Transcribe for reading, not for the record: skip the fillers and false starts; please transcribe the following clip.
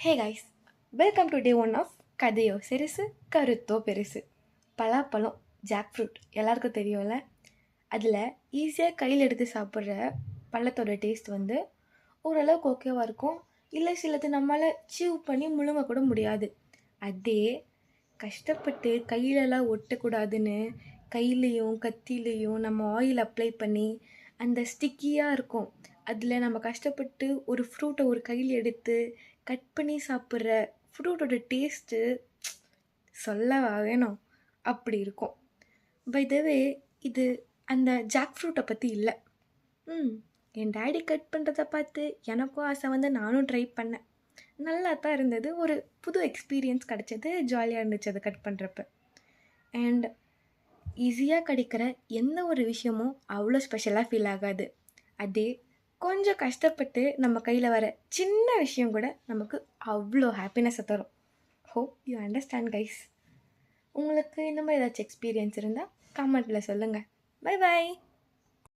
Hey guys, welcome to day one of கதையோ சிறுசு கருத்தோ பெருசு. பலாப்பழம், ஜாக் ஃப்ரூட் எல்லாருக்கும் தெரியும்ல. அதில் ஈஸியாக கையில் எடுத்து சாப்பிட்ற பழத்தோட டேஸ்ட் வந்து ஓரளவுக்கு ஓகேவாக இருக்கும். இல்லை சிலது நம்மளால் சீவ் பண்ணி முழுங்க கூட முடியாது. அதே கஷ்டப்பட்டு கையிலலாம் ஒட்டக்கூடாதுன்னு கையிலையும் கத்திலையும் நம்ம ஆயில் அப்ளை பண்ணி அந்த ஸ்டிக்கியாக இருக்கும். அதில் நம்ம கஷ்டப்பட்டு ஒரு ஃப்ரூட்டை ஒரு கையில் எடுத்து கட் பண்ணி சாப்பிட்ற ஃப்ரூட்டோட டேஸ்ட்டு சொல்லவா வேணும், அப்படி இருக்கும். பை த வே, இது அந்த ஜாக் ஃப்ரூட்டை பற்றி இல்லை. என் டேடி கட் பண்ணுறதை பார்த்து எனக்கும் ஆசை வந்து நானும் ட்ரை பண்ணேன். நல்லா தான் இருந்தது. ஒரு புது எக்ஸ்பீரியன்ஸ் கிடச்சது. ஜாலியாக இருந்துச்சு அதை கட் பண்ணுறப்ப. அண்ட் ஈஸியாக கிடைக்கிற எந்த ஒரு விஷயமும் அவ்வளோ ஸ்பெஷலாக ஃபீல் ஆகாது. அதே கொஞ்சம் கஷ்டப்பட்டு நம்ம கையில் வர சின்ன விஷயம் கூட நமக்கு அவ்வளோ ஹாப்பினஸை தரும். Hope you understand guys. உங்களுக்கு இந்த மாதிரி ஏதாச்சும் எக்ஸ்பீரியன்ஸ் இருந்தால் கமெண்ட்டில் சொல்லுங்கள். Bye bye.